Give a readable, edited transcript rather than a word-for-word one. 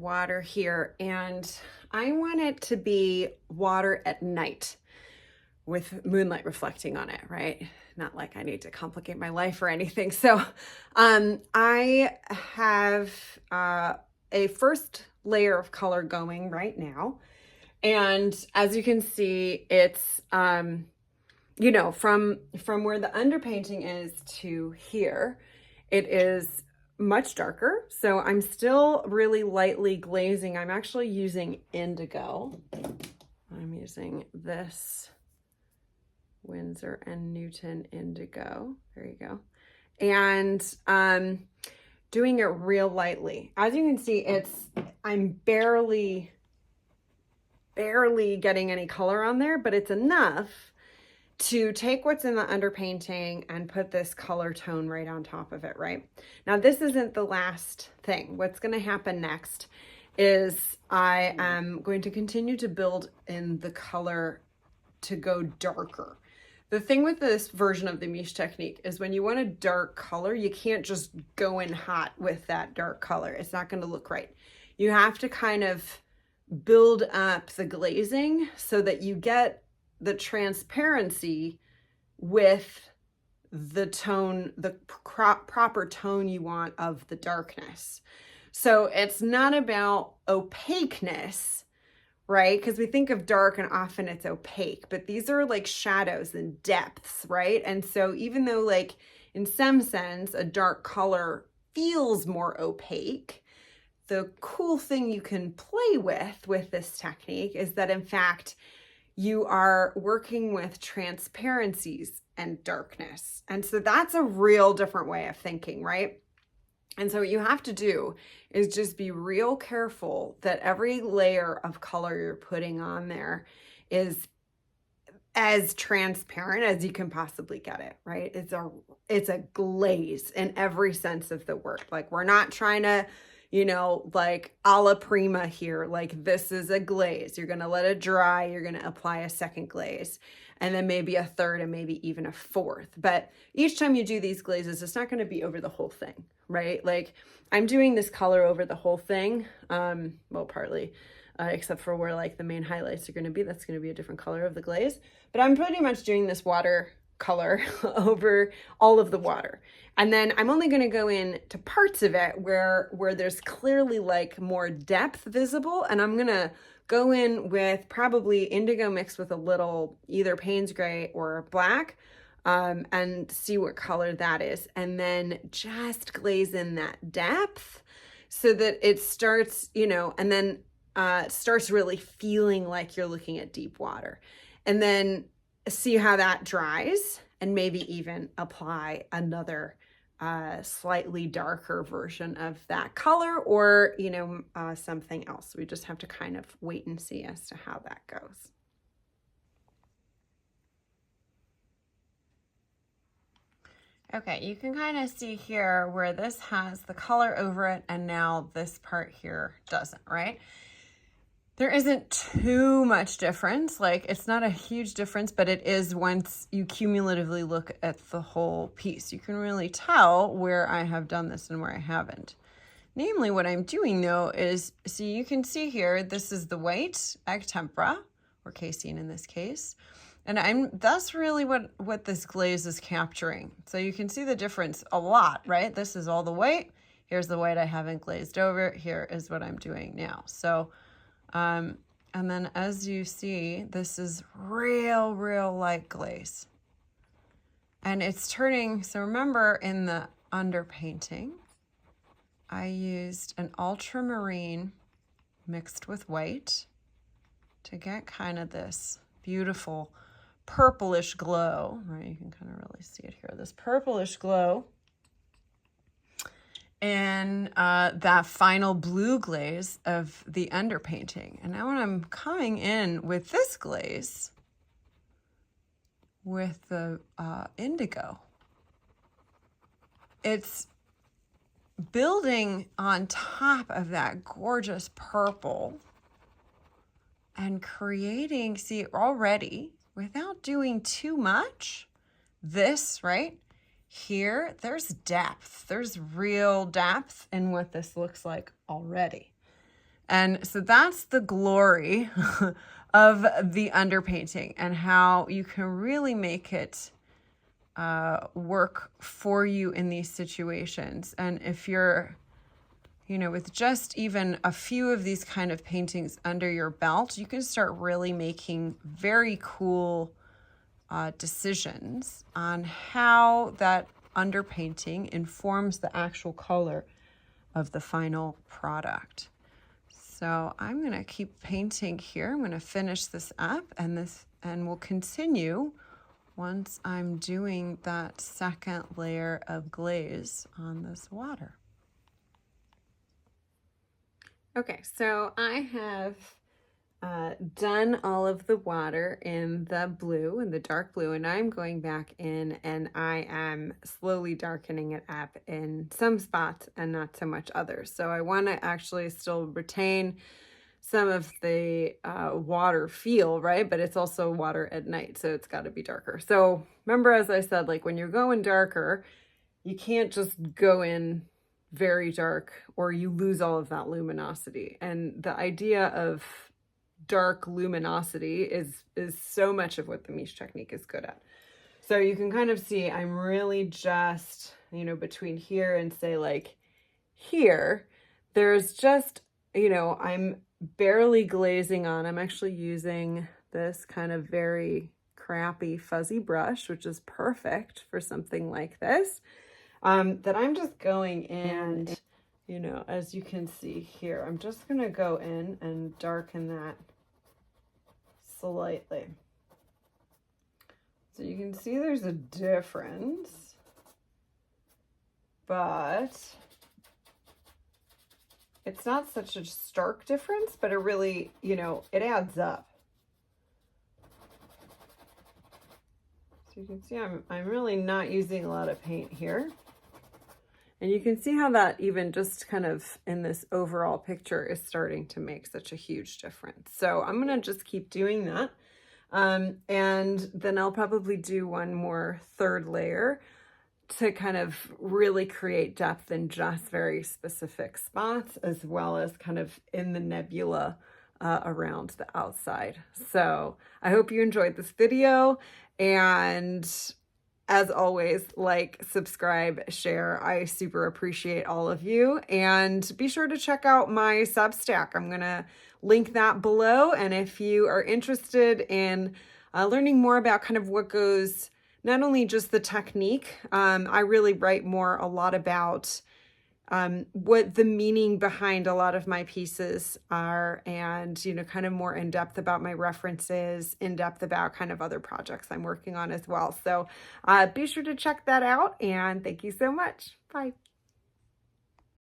water here, and I want it to be water at night with moonlight reflecting on it, right? Not like I need to complicate my life or anything. So I have a first layer of color going right now. And as you can see, it's, you know, from where the underpainting is to here, it is much darker. So I'm still really lightly glazing. I'm actually using indigo. I'm using this Winsor and Newton indigo. There you go. And doing it real lightly. As you can see, I'm barely getting any color on there, but it's enough to take what's in the underpainting and put this color tone right on top of it, right? Now, this isn't the last thing. What's going to happen next is I am going to continue to build in the color to go darker. The thing with this version of the Mische Technique is when you want a dark color, you can't just go in hot with that dark color. It's not going to look right. You have to kind of build up the glazing so that you get the transparency with the tone, the proper tone you want of the darkness. So it's not about opaqueness, right? Because we think of dark and often it's opaque, but these are like shadows and depths, right? And so even though like in some sense a dark color feels more opaque, the cool thing you can play with this technique is that in fact you are working with transparencies and darkness. And so that's a real different way of thinking, right? And so what you have to do is just be real careful that every layer of color you're putting on there is as transparent as you can possibly get it, right? It's a glaze in every sense of the word. Like we're not trying to, you know, like a la prima here, like this is a glaze. You're going to let it dry. You're going to apply a second glaze and then maybe a third and maybe even a fourth. But each time you do these glazes, it's not going to be over the whole thing, right? Like I'm doing this color over the whole thing. Well, partly, except for where like the main highlights are going to be. That's going to be a different color of the glaze. But I'm pretty much doing this water color over all of the water. And then I'm only going to go in to parts of it where there's clearly like more depth visible. And I'm going to go in with probably indigo mixed with a little either Payne's gray or black and see what color that is. And then just glaze in that depth so that it starts, you know, and then it starts really feeling like you're looking at deep water. And then see how that dries and maybe even apply another slightly darker version of that color or, you know, something else. We just have to kind of wait and see as to how that goes. Okay, you can kind of see here where this has the color over it and now this part here doesn't, right? There isn't too much difference, like it's not a huge difference, but it is once you cumulatively look at the whole piece. You can really tell where I have done this and where I haven't. Namely, what I'm doing though is, see, you can see here, this is the white egg tempera, or casein in this case, and that's really what this glaze is capturing. So you can see the difference a lot, right? This is all the white, here's the white I haven't glazed over, here is what I'm doing now. So and then as you see, this is real light glaze. And it's turning, so remember in the underpainting, I used an ultramarine mixed with white to get kind of this beautiful purplish glow, right? You can kind of really see it here, this purplish glow. And that final blue glaze of the underpainting. And now when I'm coming in with this glaze, with the indigo, it's building on top of that gorgeous purple and creating, see, already, without doing too much, this, right? Here, there's depth. There's real depth in what this looks like already. And so that's the glory of the underpainting and how you can really make it work for you in these situations. And if you're, with just even a few of these kind of paintings under your belt, you can start really making very cool decisions on how that underpainting informs the actual color of the final product. So I'm going to keep painting here. I'm going to finish this up, and we'll continue once I'm doing that second layer of glaze on this water. Okay, so I have done all of the water in the blue, in the dark blue, and I'm going back in and I am slowly darkening it up in some spots and not so much others. So I want to actually still retain some of the water feel, right? But it's also water at night, so it's got to be darker. So remember, as I said, like when you're going darker, you can't just go in very dark or you lose all of that luminosity. And the idea of dark luminosity is so much of what the Mische technique is good at. So you can kind of see I'm really just, between here and say like here, there's just, I'm barely glazing on. I'm actually using this kind of very crappy fuzzy brush, which is perfect for something like this, that I'm just going in and, as you can see here, I'm just going to go in and darken that slightly. So you can see there's a difference, but it's not such a stark difference, but it really, it adds up. So you can see I'm really not using a lot of paint here. And you can see how that even just kind of in this overall picture is starting to make such a huge difference. So I'm going to just keep doing that. And then I'll probably do one more third layer to kind of really create depth in just very specific spots, as well as kind of in the nebula around the outside. So I hope you enjoyed this video, and as always, like, subscribe, share. I super appreciate all of you. And be sure to check out my Substack. I'm going to link that below. And if you are interested in learning more about kind of what goes, not only just the technique, I really write a lot about what the meaning behind a lot of my pieces are, and, kind of more in depth about my references, in depth about kind of other projects I'm working on as well. So be sure to check that out, and thank you so much. Bye.